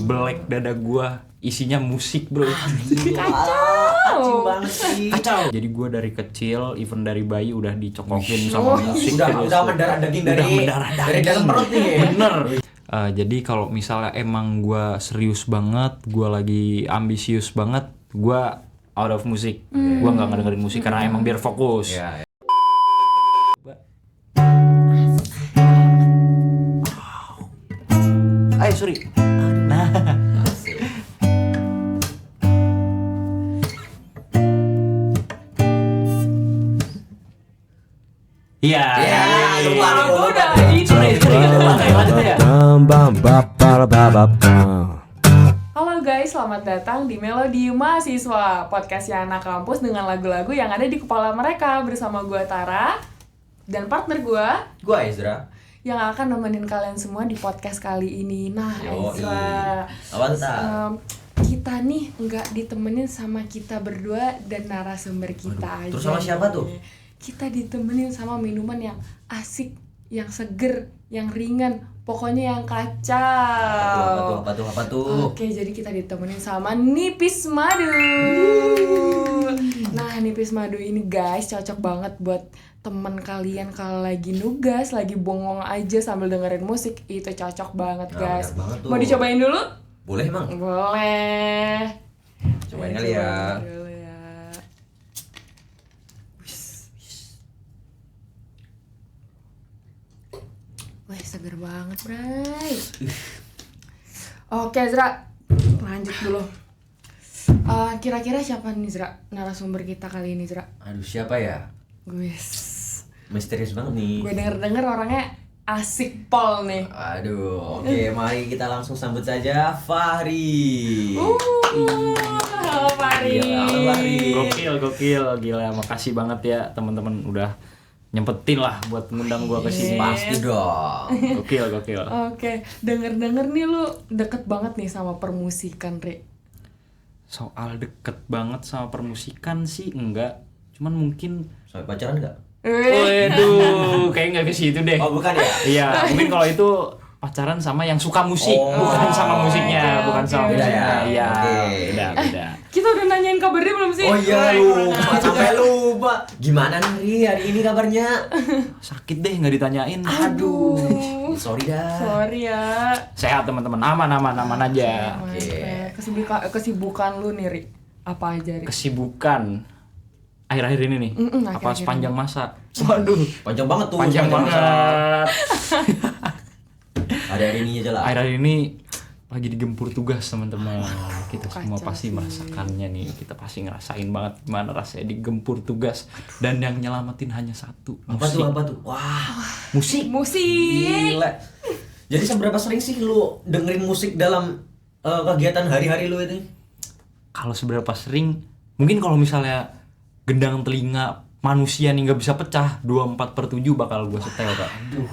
Belek dada gua isinya musik bro. Kacau banget sih. Kacau. Jadi gua dari kecil, even dari bayi udah dicokokin sama musik. Udah mendarah daging dari dalam perut nih. Bener. Jadi kalau misalnya emang gua serius banget, gua lagi ambisius banget, gua out of musik. Gua nggak ngedengerin musik karena emang biar fokus. Ya. Sorry. Nah. Iya. Aku udah Halo guys, selamat datang di Melodi Mahasiswa, podcastnya anak kampus dengan lagu-lagu yang ada di kepala mereka. Bersama gue Tara dan partner Gue Ezra. yang akan nemenin kalian semua di podcast kali ini. Nah, Ezra, Apa tuh? kita nih nggak ditemenin sama kita berdua dan narasumber kita aja. Terus sama siapa tuh? Kita ditemenin sama minuman yang asik, yang seger, yang ringan, pokoknya yang kacau. Apa tuh? Oke, jadi kita ditemenin sama Nipis Madu. Nah, Nipis Madu ini guys cocok banget buat temen kalian kalau lagi nugas, lagi bongong aja sambil dengerin musik. Itu cocok banget guys. Bener banget tuh. Mau dicobain dulu? Boleh emang? Boleh. Cobain kali ya. Cobain dulu ya. Wih, seger banget, Bray. Oke, Zra. Lanjut dulu. Kira-kira siapa nih, Zra? Narasumber kita kali ini, Zra? Aduh, siapa ya? Guys. Misterius banget nih. Gue denger orangnya asik pol nih. Aduh, oke, mari kita langsung sambut saja Fahri. Halo Fahri. Halo, Fahri. Gokil, gila. Makasih banget ya teman-teman udah nyempetin lah buat ngundang gua ke sini. Pasti dong. Gokil. Oke, denger nih lu deket banget nih sama permusikan, Re. Soal deket banget sama permusikan sih enggak. Cuman mungkin Sampai pacaran enggak? waduh, kayak nggak ke situ deh. Oh, bukan ya? Iya, mungkin kalau itu pacaran sama yang suka musik, bukan sama musiknya, oke, bukan sama oke. musiknya. Beda ya? Iya, Oke. beda. Kita udah nanyain kabarnya belum sih? Oh iya, Wah, lupa, sampai lupa. Gimana nih Ri, hari ini kabarnya? Sakit deh nggak ditanyain. Aduh. Sorry dah. Sorry ya. Sehat teman-teman, aman aja. Mantap. Kesibukan lu nih, Ri. Apa aja, Ri? Kesibukan akhir-akhir ini nih, apa akhir-akhir sepanjang masa? Waduh, Panjang banget tuh. panjang masa. banget. Hari ini aja lah. Akhir-akhir ini lagi digempur tugas teman-teman. Kita semua kacau pasti sih. merasakannya nih. Kita pasti ngerasain banget gimana rasanya digempur tugas dan yang nyelamatin hanya satu. Apa tuh? Wah, Musik. gila. Jadi seberapa sering sih lu dengerin musik dalam kegiatan hari-hari lu itu? Kalau seberapa sering? Mungkin kalau misalnya gendang telinga manusia nih nggak bisa pecah 24/7 bakal gue setel Kak. Aduh,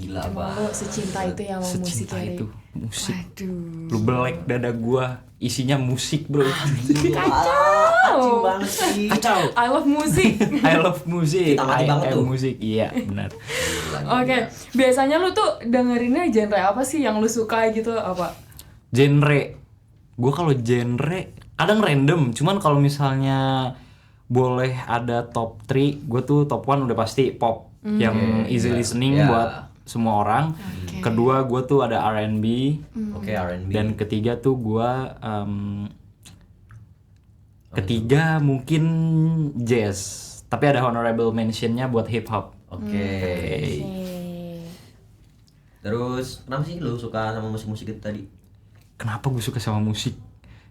gila Cuma lu secinta itu ya sama musik Secinta ya, Ri? itu musik. Aduh. Lu belek dada gua isinya musik bro. Kacau banget sih. Kacau. I love music. I love music. Kita mati banget tuh. Musik. Iya benar. Oke, biasanya lu tuh dengerinnya genre apa sih yang lu suka gitu apa? Genre. Gua kalau genre kadang random. Cuman kalau misalnya boleh ada top 3, gue tuh top 1 udah pasti pop yang easy listening buat semua orang. Kedua gue tuh ada R&B. Oke, R&B. Dan ketiga tuh gue ketiga mungkin jazz. Tapi ada honorable mentionnya buat hip hop. Oke. Terus kenapa sih lu suka sama musik-musik itu tadi? Kenapa gue suka sama musik?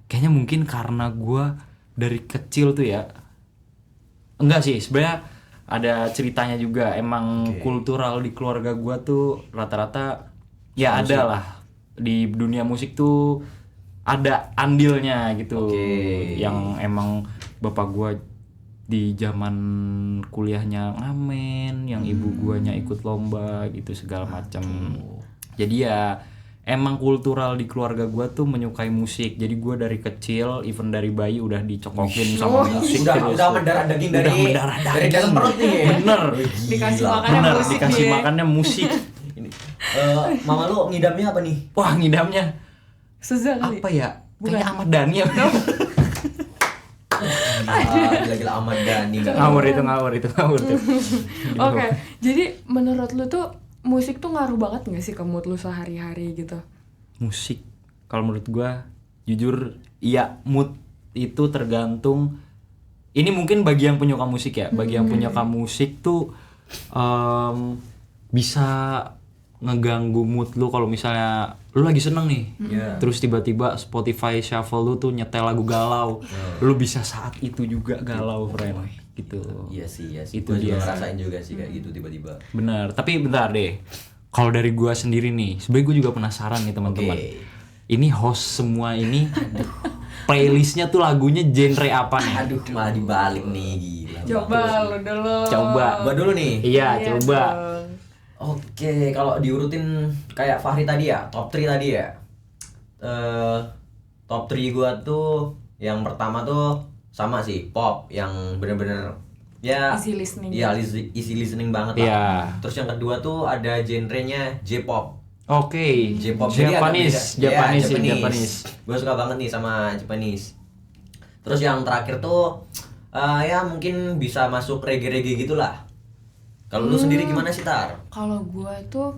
Kayaknya mungkin karena gue dari kecil tuh ya. Enggak sih, sebenarnya ada ceritanya juga. Emang kultural di keluarga gue tuh rata-rata ya musik. Ada lah di dunia musik tuh ada andilnya gitu. Yang emang bapak gue di zaman kuliahnya ngamen, yang ibu guanya ikut lomba gitu segala macam. Jadi ya emang kultural di keluarga gue tuh menyukai musik. Jadi gue dari kecil, even dari bayi udah dicokokin sama musik. Udah mendarah daging dari dalam perut nih. Bener. Dikasih makannya musik dikasih nih. makannya musik. Mama lu ngidamnya apa nih? Wah ngidamnya SZA kali. Apa ya? Bukan. Kayaknya Ahmad Dhani ya. Gila-gila Ahmad Dhani. Ngawur itu. Oke, jadi menurut lu tuh musik tuh ngaruh banget nggak sih ke mood lu sehari-hari gitu? Musik, kalau menurut gua jujur iya, mood itu tergantung. Ini mungkin bagi yang penyuka musik ya, bagi yang penyuka musik tuh bisa ngeganggu mood lu kalau misalnya lu lagi seneng nih, terus tiba-tiba Spotify shuffle lu tuh nyetel lagu galau, lu bisa saat itu juga galau, friend, gitu. Iya sih. Itu Gua juga dia. ngerasain juga sih kayak gitu tiba-tiba. Bener, tapi bentar deh. Kalau dari gua sendiri nih, sebenarnya gua juga penasaran nih teman-teman. Oke. Ini host semua ini, playlistnya tuh lagunya genre apa nih? Aduh, malah dibalik nih, gila. Coba lu dulu. Coba. Gua dulu nih. Iya, coba. dong. Oke, kalau diurutin kayak Fahri tadi ya, top 3 tadi ya. Top 3 gua tuh yang pertama tuh sama sih, pop yang bener-bener ya Easy listening. Iya, easy listening banget lah. Iya. Terus yang kedua tuh ada genrenya J-pop. Oke. J-pop jadi agak Japanese. beda. Japanese. Gue suka banget nih sama Japanese. Terus yang terakhir tuh ya mungkin bisa masuk reggae gitulah. Kalau lu sendiri gimana sih, Tar? Kalau gua tuh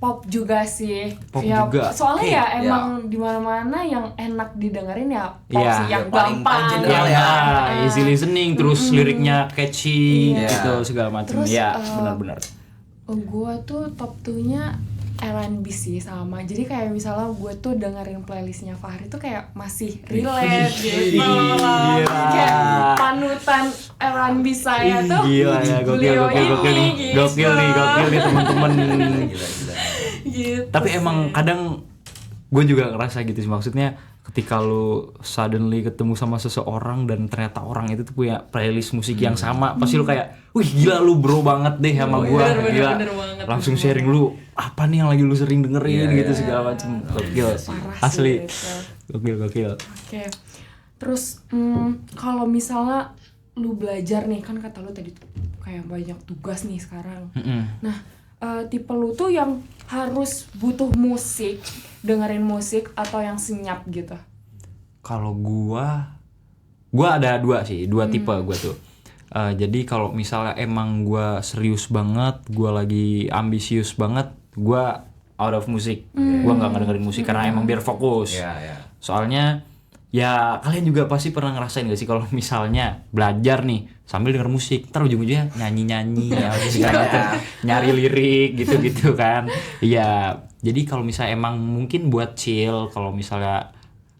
pop juga sih. Pop ya, juga. Soalnya Oke. ya emang di mana-mana yang enak didengerin ya pop Iya. sih, yang Ya, paling gampang. general Ya, ya. easy listening, terus liriknya catchy, Iya. gitu segala macam. Terus, Ya, benar-benar. Gua tuh top 2-nya R&B sih sama. Jadi kayak misalnya gue tuh dengerin playlistnya Fahri tuh kayak masih relate gitu. Gila. Kayak panutan R&B saya tuh. Gila ya, beliau gokil ini, nih. gitu. Gokil nih teman-teman. Gila. Gitu Tapi sih. emang kadang gue juga ngerasa gitu sih, maksudnya ketika lu suddenly ketemu sama seseorang dan ternyata orang itu tuh punya playlist musik yang sama, pasti lu kayak, wih gila lu bro banget deh sama gue, gila, bener banget. langsung sharing lu apa nih yang lagi lu sering dengerin Iya, gitu iya. segala macem. Gokil, Parah sih asli, itu. gokil. Oke. Terus kalau misalnya lu belajar nih, kan kata lu tadi tuh kayak banyak tugas nih sekarang. Nah, tipe lu tuh yang harus butuh musik, dengerin musik atau yang senyap gitu? Kalau gua ada dua tipe gua tuh. Jadi kalau misalnya emang gua serius banget, gua lagi ambisius banget, gua out of musik. Gua nggak ngedengerin musik karena emang biar fokus. Iya. Soalnya ya kalian juga pasti pernah ngerasain gak sih kalau misalnya belajar nih sambil denger musik, ntar ujung-ujungnya nyanyi ya, segala macam, nyari lirik gitu kan. Iya, jadi kalau misalnya emang mungkin buat chill, kalau misalnya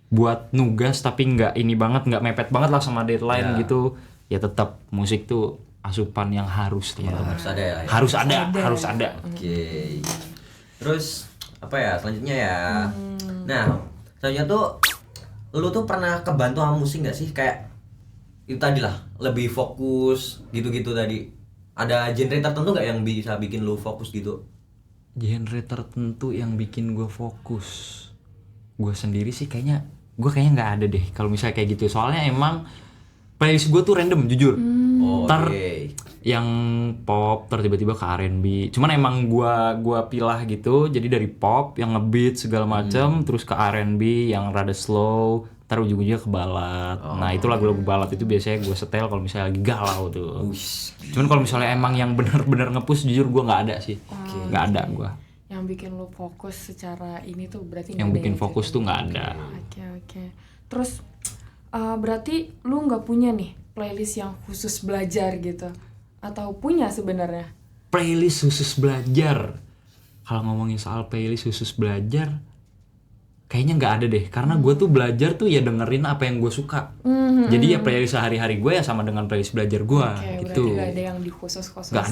buat nugas tapi nggak ini banget, nggak mepet banget lah sama deadline gitu, ya tetap musik tuh asupan yang harus teman-teman. Harus ada ya. Harus ada. Oke. Terus apa ya selanjutnya ya? Nah, selanjutnya tuh lu tuh pernah kebantu sama musik gak sih? Kayak itu tadi lah, lebih fokus gitu-gitu tadi. Ada genre tertentu gak yang bisa bikin lu fokus gitu? Genre tertentu yang bikin gue fokus, gue sendiri sih kayaknya nggak ada deh kalau misalnya kayak gitu. Soalnya emang playlist gue tuh random jujur. Ntar yang pop tiba-tiba ke R&B. Cuman emang gua pilah gitu. Jadi dari pop yang ngebeat segala macem, terus ke R&B yang rada slow, ntar ujung-ujungnya ke ballad. Nah, itu lagu-lagu ballad itu biasanya gua setel kalau misalnya lagi galau tuh. Cuman kalau misalnya emang yang bener-bener nge-push, jujur gua nggak ada sih. Nggak ada gua. Yang bikin lu fokus secara ini tuh berarti Yang nggak ada bikin ya, fokus gitu? tuh nggak ada. Oke. Terus berarti lu nggak punya nih playlist yang khusus belajar gitu? Atau punya sebenarnya? Playlist khusus belajar. Kalau ngomongin soal playlist khusus belajar, kayaknya nggak ada deh. Karena gue tuh belajar tuh ya dengerin apa yang gue suka. Jadi ya playlist sehari-hari gue ya sama dengan playlist belajar gue. Oke, Gitu. berarti nggak ada yang dikhusus-khususin. Nggak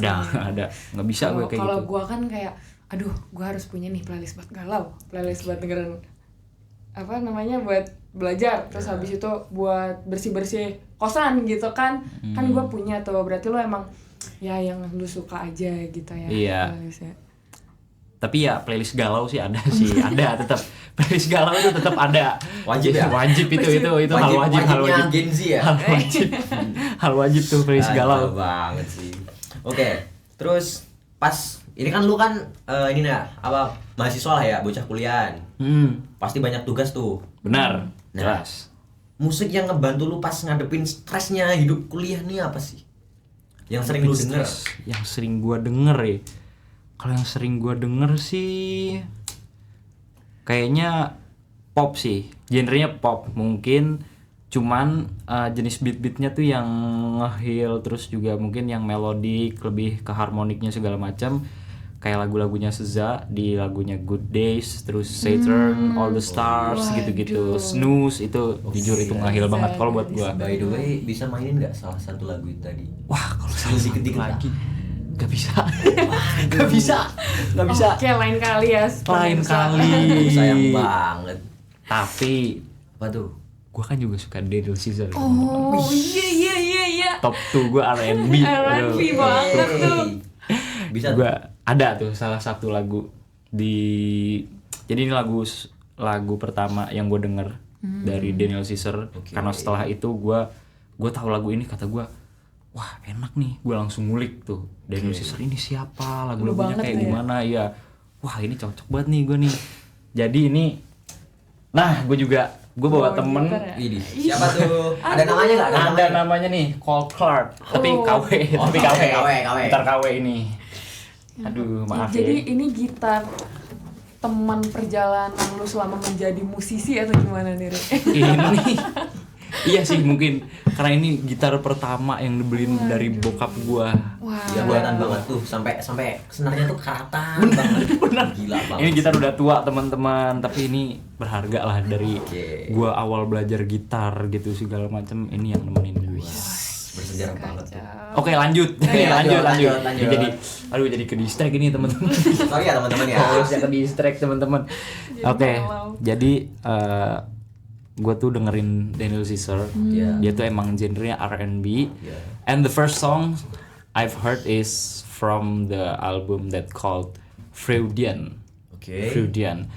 ada. Nggak bisa gue kayak Kalau gitu. gue kan kayak, aduh, gue harus punya nih playlist buat galau, playlist buat dengerin buat belajar, terus habis itu buat bersih-bersih kosan gitu kan. Kan gue punya tuh, berarti lo emang ya yang lu suka aja gitu ya. Iya. Playlistnya. Tapi ya playlist galau sih ada sih, ada tetap. Playlist galau itu tetap ada. Wajib ya? Wajib itu hal wajib. Wajibnya Gen Z ya? Hal wajib tuh playlist galau. Banget sih. Oke, terus pas ini kan lu kan ini nah apa mahasiswa lah ya, bocah kuliah. Pasti banyak tugas tuh. Benar. Nah, Jelas. musik yang ngebantu lu pas ngadepin stresnya hidup kuliah nih apa sih? Yang sering lu denger? Yang sering gua denger ya. Kalau yang sering gua denger sih kayaknya pop sih. Genrenya pop mungkin, cuman jenis beat-beatnya tuh yang nge-heal, terus juga mungkin yang melodik, lebih ke harmoniknya segala macam. Kayak lagu-lagunya SZA di lagunya Good Days, terus Saturn, All the Stars, gitu-gitu. Snooze itu jujur itu nge-heal banget kalau buat gua. By the way, bisa mainin nggak salah satu lagu itu tadi? Wah, kalau salah dikit-dikit lagi nggak bisa. Nggak bisa. Oke, lain kali ya. Lain kali. Sayang banget. Tapi Apa tuh? gue kan juga suka Daniel Caesar. Oh iya. Top 2 gue R&B. R&B banget tuh. Bisa Gue ada tuh salah satu lagu di. Jadi ini lagu pertama yang gue denger dari Daniel Caesar. Karena setelah itu gue tahu lagu ini, kata gue, wah enak nih. Gue langsung ngulik tuh Daniel Caesar ini siapa, lagu-lagunya kayak gimana ya. Wah ini cocok banget nih gue nih. Jadi ini, nah gue bawa temen. Ini siapa tuh? Ada namanya nggak? Ada namanya nih, Cole Clark. Tapi KW, tapi KW. Gitar KW ini. Aduh, maaf ya. Jadi ini gitar teman perjalanan lu selama menjadi musisi atau gimana nih, Re? Ini iya sih mungkin karena ini gitar pertama yang dibeliin dari bokap gua. Wah. Ya buatan banget tuh, sampai senarnya tuh karatan banget. Bener. Gila banget. Ini gitar udah tua teman-teman, tapi ini berharga lah dari gua awal belajar gitar gitu segala macam, ini yang nemenin gua. Bersejarah banget tuh. Oke, lanjut. Lanjut. Jadi ke distract ini teman-teman. Sorry ya teman-teman ya. Harusnya ke distract teman-teman. Oke, jadi gue tuh dengerin Daniel Caesar. Dia tuh emang genrenya R&B. And the first song I've heard is from the album that called Freudian. Freudian.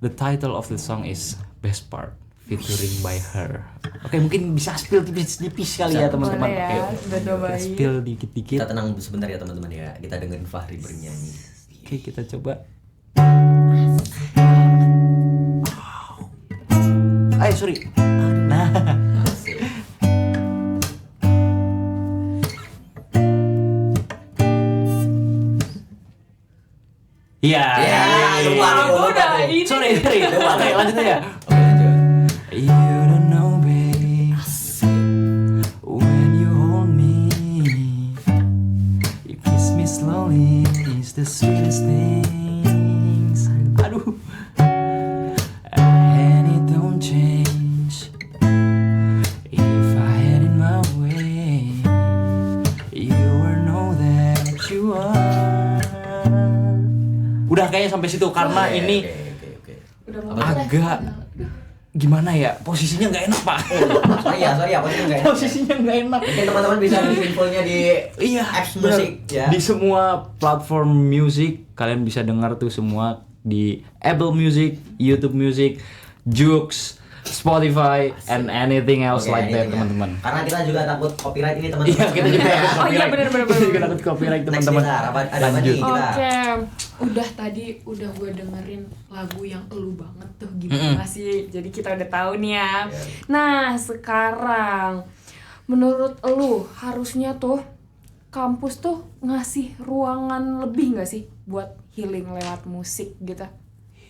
The title of the song is Best Part, featuring by her. Oke, mungkin bisa spill tipis-tipis kali ya teman-teman. Oke, spill dikit-dikit. Kita tenang sebentar ya teman-teman ya. Kita dengerin Fahri bernyanyi. Oke, kita coba. Sorry. Nah. Iya. Sorry. Oke, lanjut aja. You don't know, baby, when you hold me, you kiss me slowly, it's the sweetest things. Aduh. And it don't change if I had it my way. You will know that you are. Udah kayaknya sampai situ karena ini agak gimana ya, posisinya nggak enak pak. Sorry ya posisinya nggak enak. Mungkin teman-teman bisa infonya di apps musik ya. Di semua platform musik kalian bisa dengar tuh semua, di Apple Music, YouTube Music, Joox, Spotify, and anything else like that teman-teman. Karena kita juga takut copyright ini teman-teman. Iya, kita juga takut copyright. Oh iya benar. Kita juga takut copyright teman-teman. Lanjut. Oke, udah gue dengerin lagu yang elu banget tuh gimana sih. Jadi kita udah tahu nih ya. Nah, sekarang menurut elu harusnya tuh kampus tuh ngasih ruangan lebih nggak sih buat healing lewat musik gitu?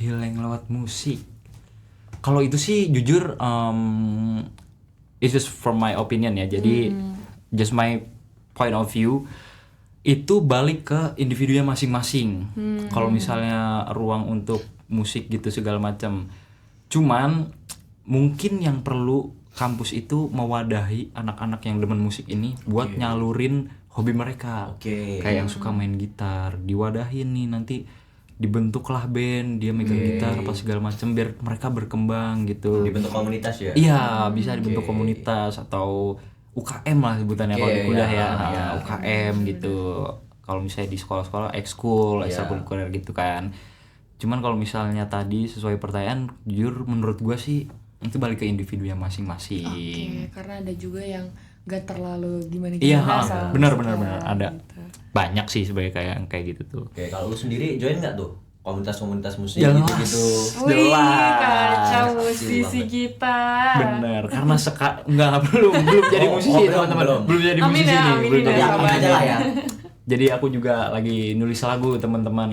Healing lewat musik. Kalau itu sih jujur it's just from my opinion ya. Jadi just my point of view, itu balik ke individunya masing-masing. Kalau misalnya ruang untuk musik gitu segala macam. Cuman mungkin yang perlu kampus itu mewadahi anak-anak yang demen musik ini buat nyalurin hobi mereka. Kayak yang suka main gitar, diwadahin nih, nanti dibentuklah band, dia megang gitar apa segala macam biar mereka berkembang gitu. Dibentuk komunitas ya? Iya, bisa dibentuk komunitas atau UKM lah sebutannya kalau di kuliah ya. UKM gitu. Kalau misalnya di sekolah-sekolah ekskul, ekstrakurikuler gitu kan. Cuman kalau misalnya tadi sesuai pertanyaan, jujur menurut gua sih itu balik ke individunya masing-masing. Karena ada juga yang nggak terlalu gimana Iya, sama benar musik ya, ada. gitu. Banyak sih sebenarnya kayak gitu tuh. Oke, kalau lu sendiri join nggak tuh komunitas-komunitas musik Jelas. gitu-gitu? Wih, Jelas. kacau Kecil musisi banget. kita. Bener, karena belum jadi Oh, musisi belum, teman-teman. belum. Belum jadi Amin musisi ya, nih, amin belum ya, jadi Yakin sabar. aja lah ya. Jadi aku juga lagi nulis lagu teman-teman,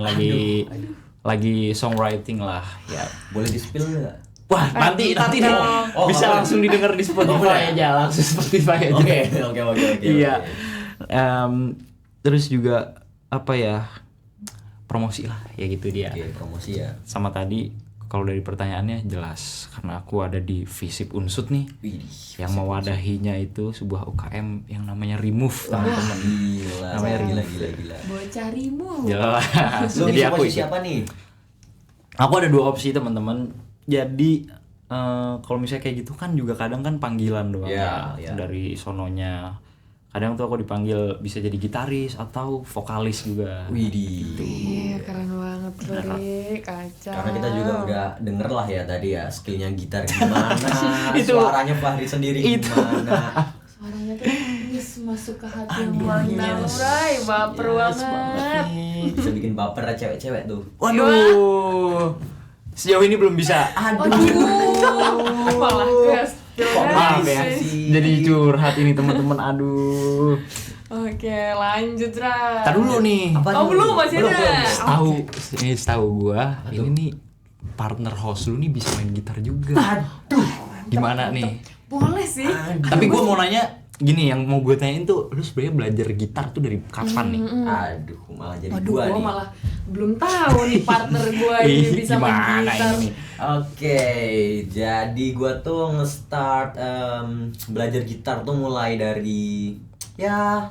lagi songwriting lah ya. Boleh di-spill nggak? Wah, nanti ntar nih dong. Oh, bisa boleh. langsung didengar di boleh. Spotify aja, langsung Spotify aja. Oke. Iya. Terus juga apa ya? Promosi lah, ya gitu dia. Oke, promosi ya. Sama tadi kalau dari pertanyaannya jelas karena aku ada di Visip Unsut nih. Widih, Yang mewadahinya itu sebuah UKM yang namanya Remove, teman-teman. gila. Namanya gila. Bocarimu. Jelas. Lu Jadi ngisi aku posisi apa nih? Aku ada 2 opsi teman-teman. Jadi kalau misalnya kayak gitu kan juga kadang kan panggilan doang Iya, ya iya. dari sononya. Kadang tuh aku dipanggil bisa jadi gitaris atau vokalis juga. Widih. Iya, keren banget Ri, kacau. Karena kita juga udah denger lah ya tadi ya skillnya gitar gimana, Itu. suaranya Fahri sendiri Itu. gimana. Suaranya tuh masuk ke hati yang paling dalam, Ray. Baper banget. Bisa bikin baper cewek-cewek tuh. Waduh. Sejauh ini belum bisa. Aduh. Malah gas. Maaf ya. sih. Jadi curhat ini teman-teman. Aduh. Oke, lanjut Ray. Tar dulu nih. Apa Oh, tuh? belum, masih ada. Setahu gua ini nih partner host lu nih bisa main gitar juga. Aduh. Gimana nih? Boleh sih. Tapi gua mau nanya gini, yang mau gue tanyain tuh, lu sebenarnya belajar gitar tuh dari kapan nih? Aduh, malah jadi Waduh, gua gua nih. malah belum tahu nih partner gua ini Ih, bisa main gimana gitar. ini? Oke, jadi gua tuh nge-start belajar gitar tuh mulai dari ya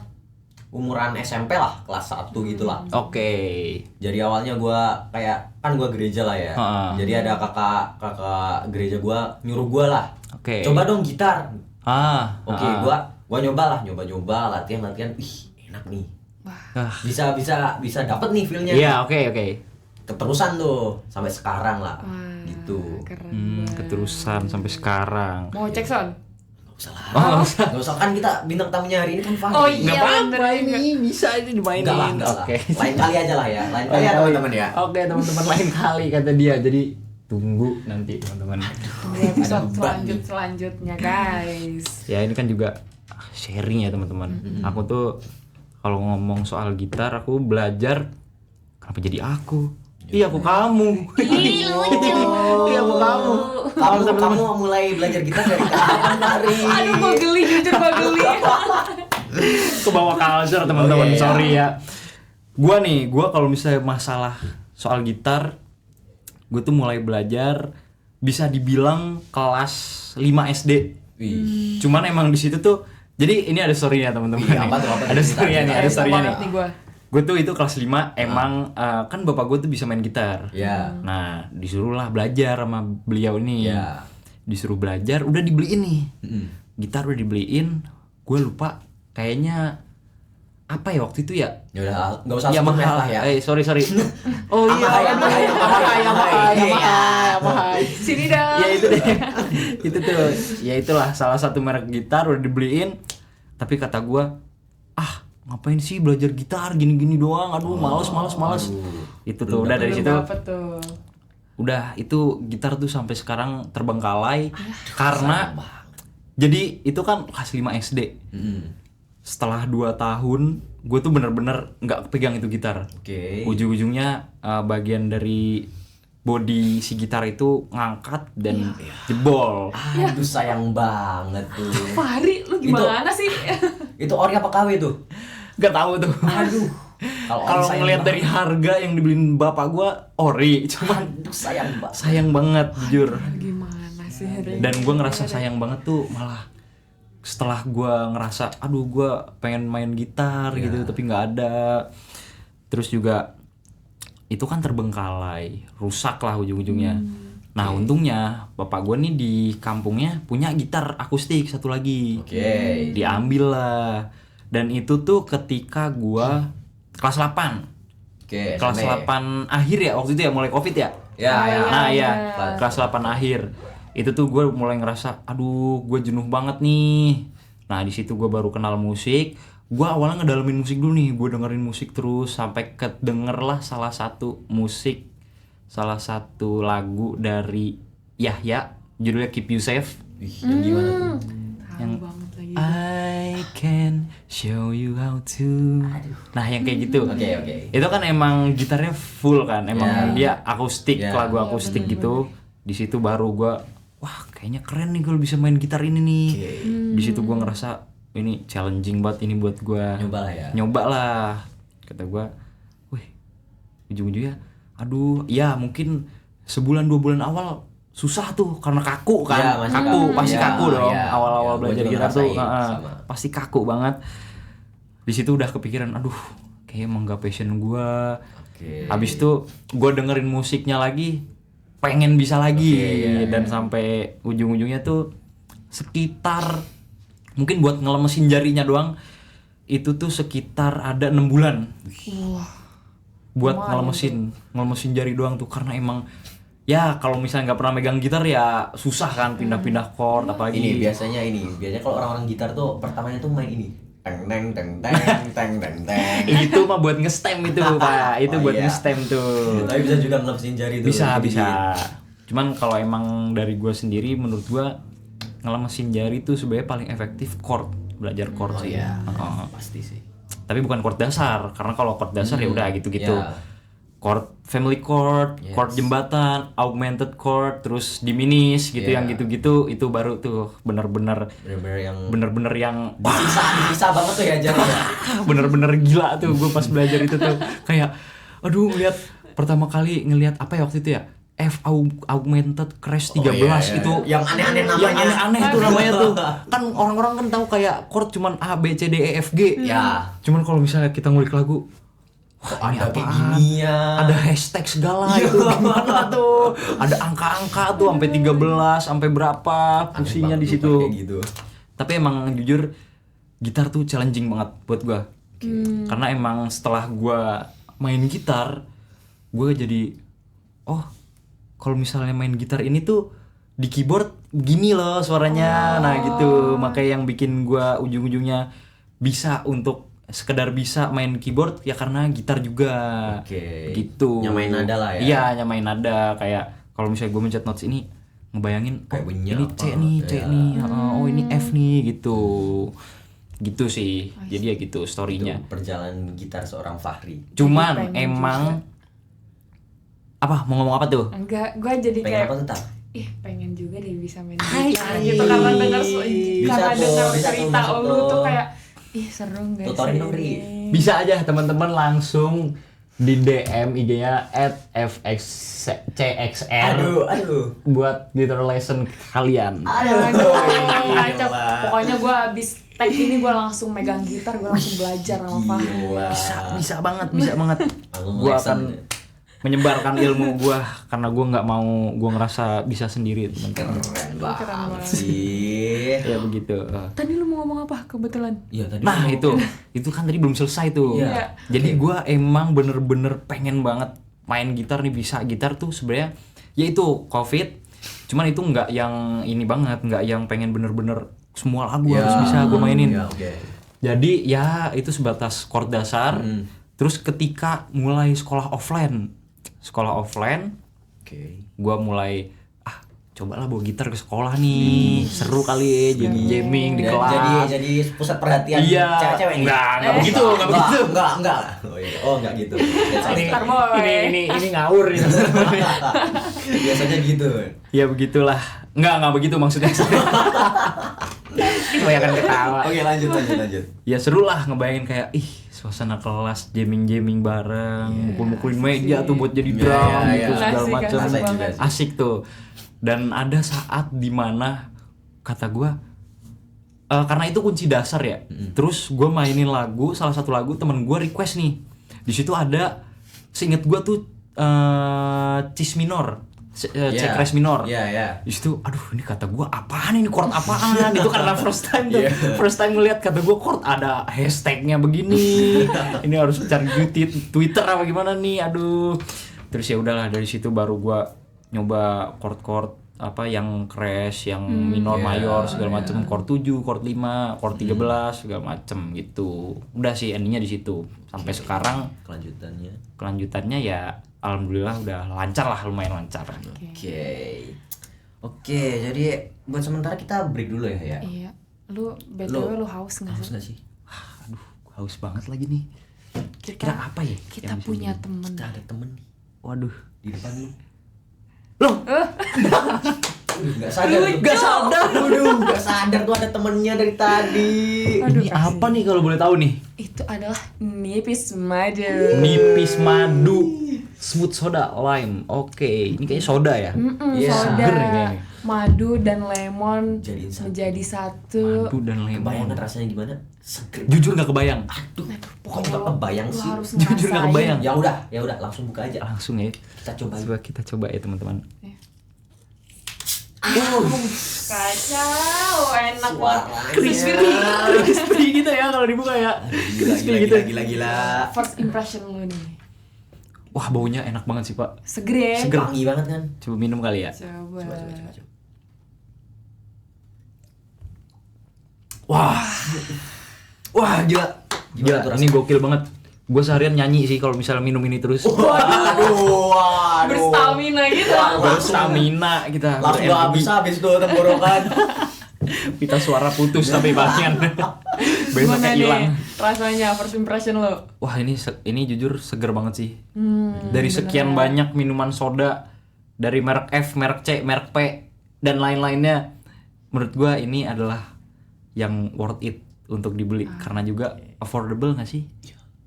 umuran SMP lah, kelas 1 gitu lah. Oke. Jadi awalnya gua kayak kan gua gereja lah ya. Ha-ha. Jadi ada kakak gereja gua nyuruh gua lah. Oke. Coba dong gitar. Oke, ah. gua nyoba latihan. Ih, enak nih. Ah. Bisa dapet nih feel-nya. Iya, oke. Keterusan tuh sampai sekarang lah. Wah, Gitu. Keren banget. Keterusan sampai sekarang. Mau cek son? Gak usah lah. Oh, nggak usah. Gak usah kan kita bintang tamunya hari ini kan Fahri. Oh, iya. Nggak apa-apa bener ini, bisa ini dimainin. Enggak lah. Oke. Lain kali aja lah ya. Lain kali ya teman-teman ya. Oke, teman-teman, lain kali kata dia. Jadi tunggu nanti teman-teman. Di episode selanjutnya guys. Ya ini kan juga sharing ya teman-teman. Aku tuh kalau ngomong soal gitar aku belajar kenapa jadi aku? Iya aku kamu. Ih, lucu. Iya aku kamu. Kamu mulai belajar gitar dari kapan Fahri? Aduh, gua geli, jujur gua geli. Ke bawah culture teman-teman, Oke, sorry ya. Gua kalau misalnya masalah soal gitar, gue tuh mulai belajar bisa dibilang kelas 5 SD. Wih. Cuman emang di situ tuh jadi ini ada story-nya teman-teman. Iya, apa tuh, Ada story-nya nih, ada story-nya nih. Banget nih gua. Gue tuh itu kelas 5 emang kan bapak gue tuh bisa main gitar. Ya. Nah, disuruhlah belajar sama beliau ini. Ya. Disuruh belajar, udah dibeliin nih. Mm-mm. Gitar udah dibeliin, gue lupa kayaknya apa ya waktu itu ya? Ya udah, enggak usah Ya sebut merek mahal lah ya. sorry. Oh iya, Yamaha. Sini dong. Ya itu deh. Itu tuh. Ya itulah salah satu merek gitar udah dibeliin. Tapi kata gua, ngapain sih belajar gitar gini-gini doang. Aduh, males. Itu tuh udah dari situ. Dapet tuh. Udah itu gitar tuh sampai sekarang terbengkalai karena jadi itu kan kelas 5 SD. Mm-mm. Setelah 2 tahun gue tuh bener-bener nggak pegang itu gitar. Oke. Ujung-ujungnya bagian dari body si gitar itu ngangkat dan jebol. Aduh sayang banget tuh. Fahri, lu gimana sih? Itu ori apa KW tuh? Gak tahu tuh. Aduh. Kalau ngelihat dari harga yang dibeliin bapak gue ori, cuman Aduh sayang banget. sayang banget jujur. Gimana sih? Dan gue ngerasa sayang banget tuh malah setelah gue ngerasa aduh gue pengen main gitar gitu tapi nggak ada. Terus juga itu kan terbengkalai, rusak lah ujung-ujungnya. Nah untungnya bapak gue nih di kampungnya punya gitar akustik satu lagi. Oke. Diambil lah. Dan itu tuh ketika gue kelas 8. Oke. Kelas sampai. 8 akhir ya waktu itu ya, mulai Covid ya. Ya. Nah ya, kelas 8 akhir. Itu tuh gue mulai ngerasa, aduh gue jenuh banget nih. Nah di situ gue baru kenal musik. Gue awalnya ngedalamin musik dulu nih, gue dengerin musik terus sampai kedenger lah salah satu lagu dari Yahya, judulnya Keep You Safe. Yang gimana tuh? Tahu banget lagi. I can show you how to. Nah yang kayak gitu. Oke. Itu kan emang gitarnya full kan, emang dia akustik, Yeah. lagu akustik gitu. Di situ baru gue, wah kayaknya keren nih kalau bisa main gitar ini nih. Di situ gue ngerasa ini challenging banget ini buat gue. Nyoba lah. Kata gue, wih ujung-ujungnya, aduh ya mungkin sebulan 2 bulan awal susah tuh karena kaku kan. Ya, masih kaku, pasti ya, kaku dong. ya. Awal-awal Ya, belajar gua juga gitar tuh, ngerasain, sama. pasti kaku banget. Di situ udah kepikiran, aduh kayak emang gak passion gue. Habis itu gue dengerin musiknya lagi, pengen bisa lagi. Dan sampai ujung-ujungnya tuh sekitar mungkin buat ngelemesin jarinya doang itu tuh sekitar ada 6 bulan. Wah. Buat ngelemesin jari doang tuh, karena emang ya kalau misalnya nggak pernah megang gitar ya susah kan pindah-pindah chord apalagi. Biasanya kalau orang-orang gitar tuh pertamanya tuh main ini. Teng teng teng teng teng teng. Itu mah buat nge-stem itu Pak. Itu buat nge-stem tuh. Tapi bisa juga ngelemesin jari tuh. Bisa. Cuman kalau emang dari gue sendiri, menurut gue ngelemesin jari tuh sebenarnya paling efektif chord, belajar chord sih. Pasti sih. Tapi bukan chord dasar, karena kalau chord dasar ya udah gitu-gitu. Ya. Chord family chord, chord jembatan, augmented chord, terus diminish gitu, yang gitu-gitu itu baru tuh bener-bener yang Bisa banget tuh ya jarinya. bener-bener gila tuh gue pas belajar itu tuh. Kayak aduh pertama kali ngelihat apa ya waktu itu ya, F augmented crash 13 itu yang aneh-aneh namanya. Yang aneh-aneh itu namanya tuh. Kan orang-orang kan tahu kayak chord cuman A B C D E F G. Ya. Cuman kalau misalnya kita ngulik lagu, wah, ini Ada kayak apaan? gini ya. Ada hashtag segala itu gimana tuh? Ada angka-angka tuh sampai 13, sampai berapa fungsinya di situ. Gitu. Tapi emang jujur gitar tuh challenging banget buat gua. Karena emang setelah gua main gitar, gua jadi kalau misalnya main gitar ini tuh di keyboard gini loh suaranya. Nah gitu, makanya yang bikin gua ujung-ujungnya bisa untuk sekedar bisa main keyboard ya karena gitar juga. Gitu. Nyamain nada lah ya. Iya, nyamain nada. Kayak kalau misalnya gua mencet notes ini, ngebayangin ini C nih, oh ini F nih gitu. Gitu sih. Jadi ya gitu story-nya. Itu perjalanan gitar seorang Fahri. Cuman emang apa mau ngomong apa tuh? Enggak, gue jadi Pengen kayak apa tuh, Tak? pengen juga deh bisa main gitar gitu karena dengar cerita lu tuh kayak seru guys. Tutorin dong, Ri. Bisa aja teman-teman langsung di DM IG-nya @fxcxr. Aduh. Buat guitar lesson kalian. Kacau. Pokoknya gue abis tag ini gue langsung megang gitar, gue langsung belajar sama Fahri. Bisa banget. Gue akan menyebarkan ilmu gue karena gue nggak mau gue ngerasa bisa sendiri teman-teman. Keren banget sih. Ya begitu. Tadi lu mau ngomong apa kebetulan? Iya tadi. Nah itu kan tadi belum selesai tuh. Iya. Jadi gue emang bener-bener pengen banget main gitar nih, bisa gitar tuh sebenarnya ya itu COVID. Cuman itu nggak yang ini banget, nggak yang pengen bener-bener semua lagu harus bisa gue mainin. Jadi ya itu sebatas chord dasar. Terus ketika mulai sekolah offline, gue mulai cobalah bawa gitar ke sekolah nih, seru kali ya, jadi jamming di kelas. Jadi pusat perhatian cewek-cewek nih. Enggak begitu. Enggak. Enggak gitu. Ini ngawur nih. Biasanya gitu. Ya begitulah. Enggak begitu maksudnya. Kebanyakan ketawa. Oke, lanjut. Ya seru lah ngebayangin kayak suasana kelas jamming bareng, mukul-mukulin meja tuh buat jadi drum gitu segala macam. Asik tuh. Dan ada saat dimana kata gue karena itu kunci dasar ya. Terus gue mainin lagu, salah satu lagu temen gue request nih. Di situ ada, seinget gue tuh cis minor, C crash minor. Di situ, aduh ini kata gue apaan ini, chord apaan? Itu karena first time tuh, first time ngeliat kata gue chord ada hashtagnya begini. Ini harus cari Twitter apa gimana nih, aduh. Terus ya udahlah dari situ baru gue nyoba chord apa yang crash, yang minor mayor segala macem, chord 7, chord 5, chord 13 segala macem gitu. Udah sih endingnya di situ. Sampai sekarang kelanjutannya ya alhamdulillah udah lancar lah, lumayan lancar. Oke, jadi buat sementara kita break dulu ya. Iya. Lu BTW lu haus nggak Haus sih? nggak sih? Aduh, haus banget lagi nih. Kira apa ya? Kita yang bisa punya jadi? temen. Kita ada temen nih Waduh. di depan lu. Loh, Gak sadar. Waduh, gak sadar tuh ada temennya dari tadi. Aduh, ini apa nih kalau boleh tahu nih? Itu adalah nipis madu. Nipis madu, smooth soda, lime. Oke, ini kayaknya soda ya? Iya, Soda, seger nih kayaknya. madu dan lemon Jadiin satu. menjadi satu. Madu dan lemon. Kebayangan rasanya gimana? Seger. Jujur nggak kebayang. Aduh, kok Pokoknya gak kebayang lu sih? harus Jujur nggak ngerasain. kebayang. Ya udah, langsung buka aja. Langsung ya. Kita coba. Coba kita coba ya teman-teman. Kacau, enak banget. Suaranya. Crispy gitu ya kalau dibuka ya. Gila. First impression lu nih. Wah, baunya enak banget sih, Pak. Seger ya? Seger. Wangi banget kan? Coba minum kali ya. Coba. Wah, gila. Gila, tuh ini gokil banget. Gue seharian nyanyi sih kalau misalnya minum ini terus. Waduh. Berstamina gitu. Berstamina kita. Langsung gak habis tuh tenggorokan. Kita suara putus tapi bagian. Gimana Besoknya hilang. nih rasanya first impression lo? Wah, ini jujur seger banget sih. Dari sekian banyak minuman soda dari merek F, merek C, merek P dan lain-lainnya, menurut gua ini adalah yang worth it untuk dibeli karena juga affordable nggak sih?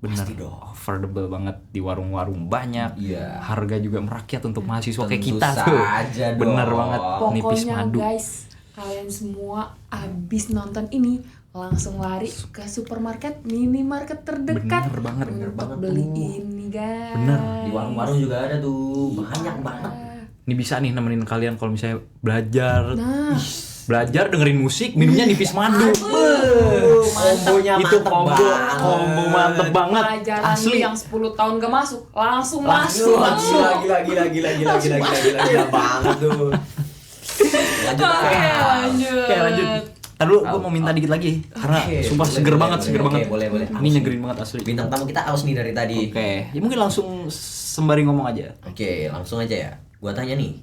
Bener, affordable banget di warung-warung banyak. Iya. Harga juga merakyat untuk mahasiswa kayak Tentu kita tuh. saja dong. Bener banget. Nipis Pokoknya madu. guys, kalian semua abis nonton ini langsung lari ke supermarket, minimarket terdekat Bener untuk banget beli tuh. ini guys. Bener. Di warung-warung juga ada tuh. Banyak banget. Ini bisa nih nemenin kalian kalau misalnya belajar. Nah, Belajar dengerin musik, minumnya nipis madu. Kombonya Itu mantep combo banget. mantep banget. pelajaran Asli. lu yang 10 tahun gak masuk, langsung masuk. Gila banget tuh. Lanjut. Oke, lanjut. Ntar dulu gue mau minta dikit lagi karena sumpah seger banget. Boleh. Ini nyegerin banget asli. Bintang tamu kita aus nih dari tadi. Oke, ya mungkin langsung sembari ngomong aja. Oke, langsung aja ya. Gua tanya nih.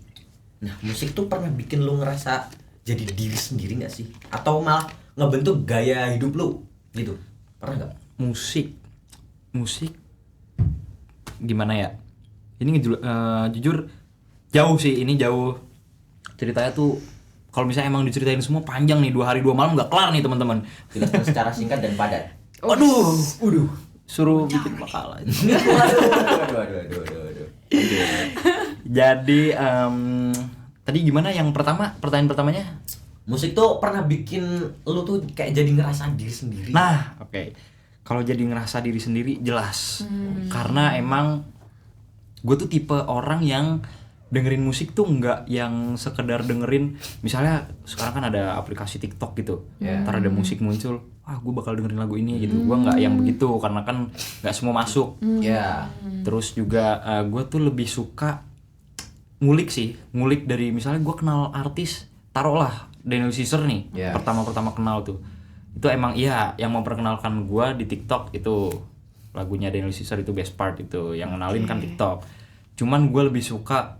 Nah, musik tuh pernah bikin lu ngerasa jadi diri sendiri gak sih? Atau malah ngebentuk gaya hidup lu? Gitu. Pernah gak? Musik gimana ya? Ini jujur jauh sih, ini jauh. Ceritanya tuh kalau misalnya emang diceritain semua panjang nih, 2 hari 2 malam gak kelar nih teman-teman. Jelaskan secara singkat dan padat. Waduh, suruh bikin makalah. Waduh. Jadi tadi gimana yang pertanyaan pertamanya? Musik tuh pernah bikin lu tuh kayak jadi ngerasa diri sendiri. Nah, oke. Kalau jadi ngerasa diri sendiri jelas. Karena emang gue tuh tipe orang yang dengerin musik tuh nggak yang sekedar dengerin, misalnya sekarang kan ada aplikasi TikTok gitu, ntar ada musik muncul, gue bakal dengerin lagu ini gitu. Gue nggak yang begitu karena kan nggak semua masuk. Ya. Terus juga gue tuh lebih suka ngulik dari misalnya gue kenal artis, taruhlah Daniel Caesar nih, pertama kenal tuh, itu emang iya yang memperkenalkan gue di TikTok itu lagunya Daniel Caesar itu best part itu yang kenalin kan TikTok. Cuman gue lebih suka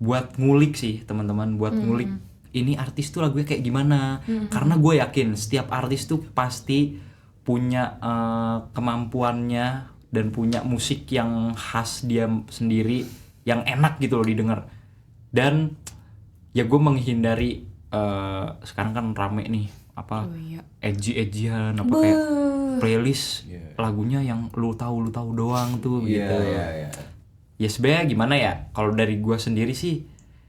buat ngulik sih teman-teman, buat ngulik ini artis tuh lagunya kayak gimana, karena gue yakin setiap artis tuh pasti punya kemampuannya dan punya musik yang khas dia sendiri yang enak gitu loh didengar. Dan ya gue menghindari sekarang kan rame nih apa edgy-edgyan apa kayak playlist lagunya yang lu tahu doang tuh gitu. Ya sebenarnya gimana ya, kalau dari gue sendiri sih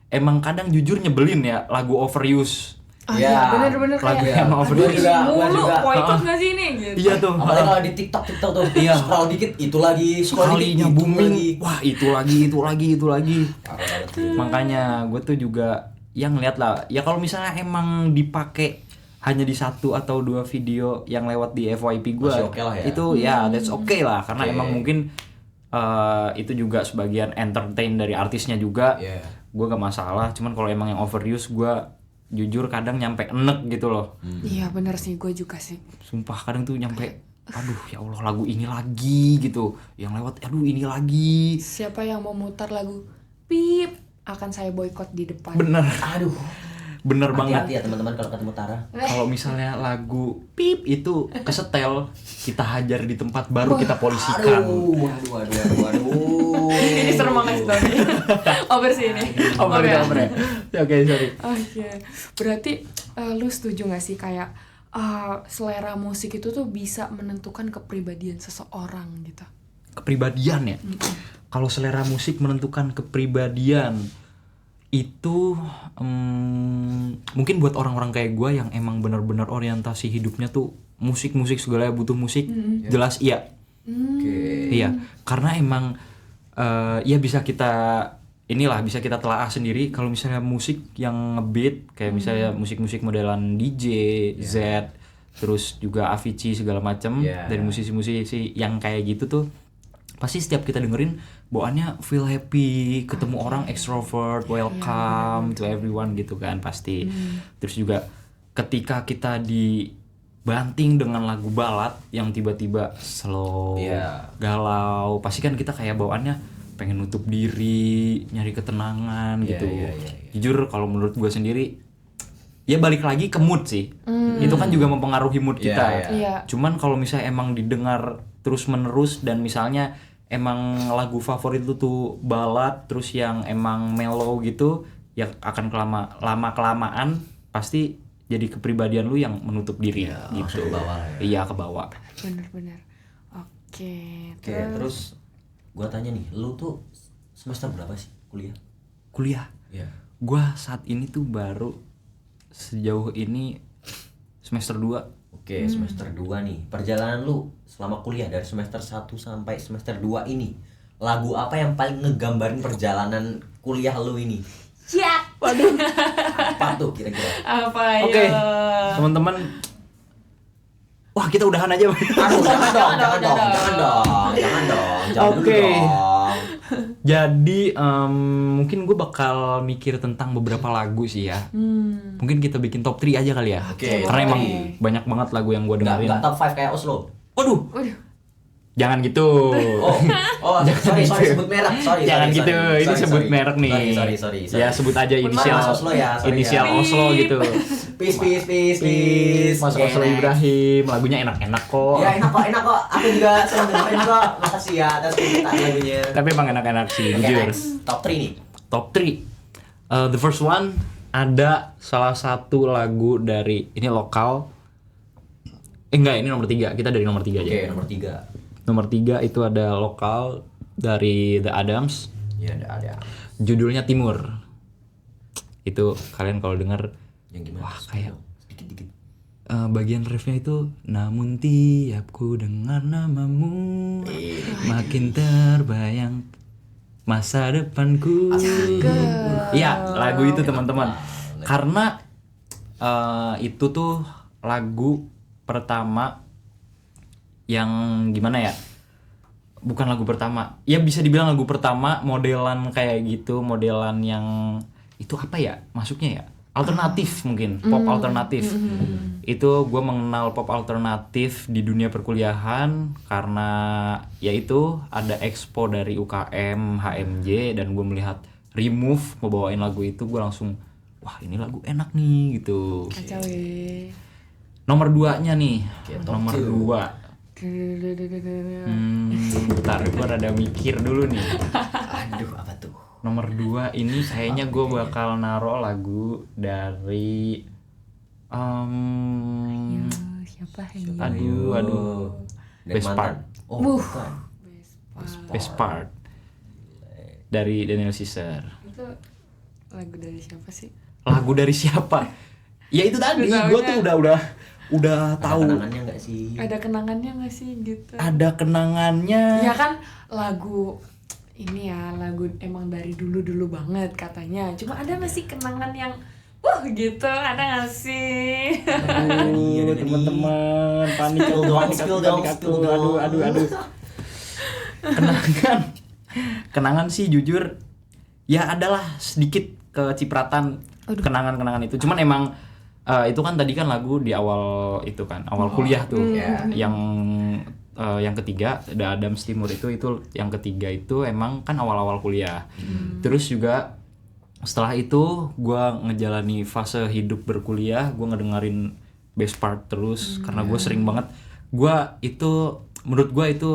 emang kadang jujur nyebelin ya lagu overuse. Bener-bener Lagu kayak yang overuse mulu, boykot gak sih ini? Gitu. Iya tuh. Apalagi kalau di TikTok tuh, scroll dikit itu lagi, scroll dikit sekalinya itu booming, lagi. wah itu lagi. Makanya gue tuh juga yang ngeliat lah, ya kalau misalnya emang dipakai hanya di 1 atau 2 video yang lewat di FYP gue, masih okay lah ya. itu ya that's okay lah, karena emang mungkin itu juga sebagian entertain dari artisnya juga. gue gak masalah. Cuman kalau emang yang overuse gue jujur kadang nyampe enek gitu loh. Iya benar sih, gue juga sih. Sumpah kadang tuh nyampe aduh ya Allah lagu ini lagi gitu, yang lewat aduh ini lagi. Siapa yang mau mutar lagu Pip akan saya boykot di depan. Bener, Aduh. bener banget. Hati-hati ya teman-teman kalau ketemu Tara. Kalau misalnya lagu Pip itu kesetel, kita hajar di tempat baru kita polisikan. Aduh. Ini serem banget sih tapi. Over sih ini. Over ya. Oke, sorry. Oke. Berarti lu setuju gak sih kayak selera musik itu tuh bisa menentukan kepribadian seseorang gitu? Kepribadian ya. Kalau selera musik menentukan kepribadian itu mungkin buat orang-orang kayak gue yang emang benar-benar orientasi hidupnya tuh musik segala butuh musik, jelas iya. Iya, karena emang ya bisa kita telaah sendiri kalau misalnya musik yang ngebeat kayak misalnya musik-musik modelan DJ, Z, terus juga Avicii segala macam dari musisi-musisi yang kayak gitu tuh pasti setiap kita dengerin bawaannya feel happy, ketemu orang extrovert, welcome to everyone gitu kan pasti. Terus juga ketika kita dibanting dengan lagu balad yang tiba-tiba slow, galau, pasti kan kita kayak bawaannya pengen nutup diri, nyari ketenangan gitu. Jujur kalau menurut gue sendiri ya balik lagi ke mood sih. Itu kan juga mempengaruhi mood kita. Cuman kalau misalnya emang didengar terus-menerus dan misalnya emang lagu favorit lu tuh balad terus yang emang mellow gitu, yang akan lama-kelamaan pasti jadi kepribadian lu yang menutup diri gitu. Iya, ke bawah. Bener-bener. Oke, terus gua tanya nih, lu tuh semester berapa sih kuliah? Iya. Gua saat ini tuh baru sejauh ini semester 2. Oke, semester 2 nih. Perjalanan lu selama kuliah dari semester 1 sampai semester 2 ini, lagu apa yang paling ngegambarin perjalanan kuliah lu ini? Waduh. Apa tuh kira-kira? Apa ya? Oke, teman-teman. Wah, kita udahan aja. Aduh, jangan dong. Oke. Jadi mungkin gue bakal mikir tentang beberapa lagu sih ya. Mungkin kita bikin top 3 aja kali ya. Karena emang banyak banget lagu yang gue dengerin. Enggak top 5 kayak Oslo. Waduh. Jangan gitu. Sorry sebut merek. Jangan gitu. Ini sebut merek nih. Sorry. Ya sebut aja inisial Oslo ya. Inisial Oslo gitu. Peace. Masuk Oslo Ibrahim. Lagunya enak-enak kok. Ya enak kok. Aku juga sering dengerin kok. Makasih ya atas cerita lagunya. Tapi emang enak-enak sih, jujur. Top 3 nih. Top 3. The first one ada salah satu lagu dari ini lokal. Enggak, ini nomor 3. Kita dari nomor 3 aja. Oke, nomor 3. Nomor 3 itu ada lokal dari The Adams. Iya, The Adams. Judulnya Timur. Itu kalian kalau denger Yang gimana? wah kayak dikit. bagian refnya itu namun tiap ku dengar namamu makin terbayang masa depanku. Iya, lagu itu teman-teman. Karena itu tuh lagu pertama yang gimana ya, bukan lagu pertama ya, bisa dibilang lagu pertama modelan kayak gitu, modelan yang itu apa ya masuknya ya, alternatif mungkin, pop alternatif. Itu gue mengenal pop alternatif di dunia perkuliahan karena ya itu ada expo dari UKM HMJ dan gue melihat Remove mau bawain lagu itu, gue langsung wah ini lagu enak nih gitu. Kacau. Nomor 2-nya nih, nomor 2. Bentar, gue rada mikir dulu nih. Aduh, apa tuh? Nomor 2 ini kayaknya gue bakal naro lagu dari siapa aduh Best Part. Bukan. Best Part dari Daniel Caesar. Itu lagu dari siapa sih? Lagu dari siapa? Ya itu tadi, gue tuh udah tahu. Ada kenangannya nggak sih? Ada kenangannya nggak sih gitu? Ada kenangannya. Ya kan lagu ini ya, lagu emang dari dulu banget katanya. Cuma ada nggak sih kenangan yang gitu, ada nggak sih? Aduh, teman-teman, panik aku. Aduh. Kenangan sih jujur ya adalah sedikit kecipratan kenangan-kenangan itu. Cuman emang itu kan tadi kan lagu di awal itu kan, awal kuliah tuh. Yang ketiga The Adams Timur itu yang ketiga itu emang kan awal-awal kuliah. Terus juga setelah itu gue ngejalani fase hidup berkuliah, gue ngedengerin Best Part terus karena gue sering banget. Menurut gue itu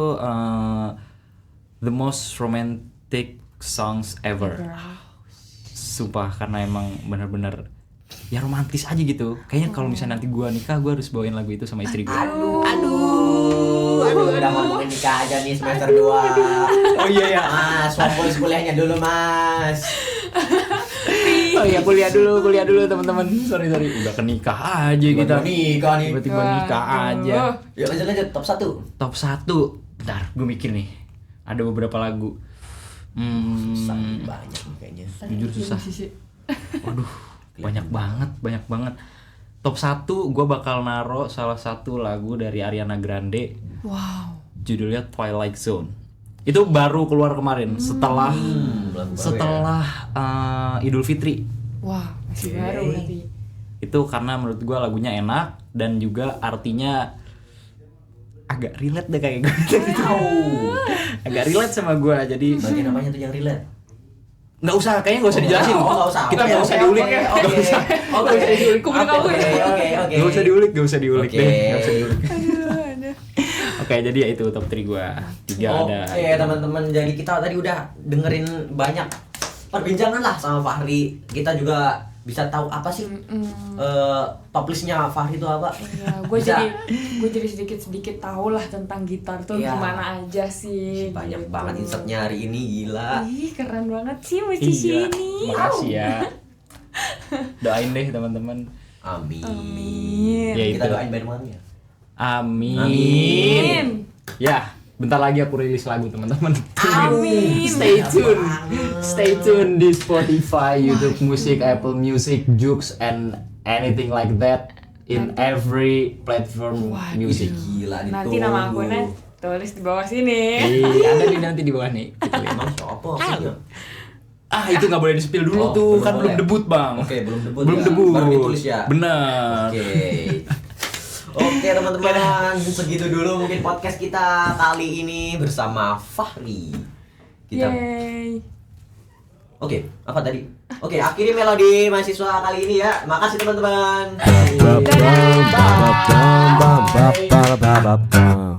the most romantic songs ever. Sumpah, karena emang bener-bener ya romantis aja gitu. Kayaknya kalau misalnya nanti gue nikah, gue harus bawain lagu itu sama istri gue. Aduh, udah ngomongin nikah aja nih semester 2. Oh iya ya. Mas, fokus kuliahnya dulu, Mas. Oh iya, kuliah dulu teman-teman. Sorry. Udah ke nikah aja kita. Nikah nih. Tiba-tiba nikah aja. Yuk lanjut top 1. Top 1. Bentar, gue mikir nih. Ada beberapa lagu. Banyak kayaknya. Jujur susah. Waduh, banyak banget. Top 1 gue bakal naro salah satu lagu dari Ariana Grande. Wow. Judulnya Twilight Zone. Itu baru keluar kemarin setelah Idul Fitri. Wah, masih baru berarti. Itu karena menurut gue lagunya enak dan juga artinya agak relate deh kayak gue. Agak relate sama gue, jadi bagian apanya tuh yang relate? Nggak usah, kayaknya nggak usah dijelasin. Nggak usah. Kita nggak usah diulik. Oke. Nggak usah diulik deh. Nggak usah diulik. Aduh. Oke, jadi ya itu top 3 gue. 3 ada. Oke teman-teman, jadi kita tadi udah dengerin banyak perbincangan lah sama Fahri. Kita juga bisa tahu apa sih top listnya Fahri itu apa. Ya, gue jadi sedikit tahu lah tentang gitar tuh gimana aja sih. Banyak gitu. banget insertnya hari ini, gila. Ih, keren banget sih musisi ini. Makasih ya. Doain deh teman-teman. Amin. Ya, Kita itu. doain bareng-bareng ya. Amin. Ya, bentar lagi aku rilis lagu teman-teman. Amin. Stay tune di Spotify, YouTube Music, Apple Music, Joox, and anything like that in every platform music. Gila ditunggu. Nanti nama akunnya tulis di bawah sini. Ada nih nanti di bawah nih. Kita lihat. Emang siapa maksudnya? Itu nggak boleh di-spill dulu tuh, belum kan boleh. belum debut bang. Oke, belum debut. Belum ya? debut. Baru ditulis ya. Bener. Oke teman-teman, segitu dulu mungkin podcast kita kali ini bersama Fahri. Yeay. Oke, apa tadi? Oke, akhiri melodi mahasiswa kali ini ya. Makasih teman-teman. Bye.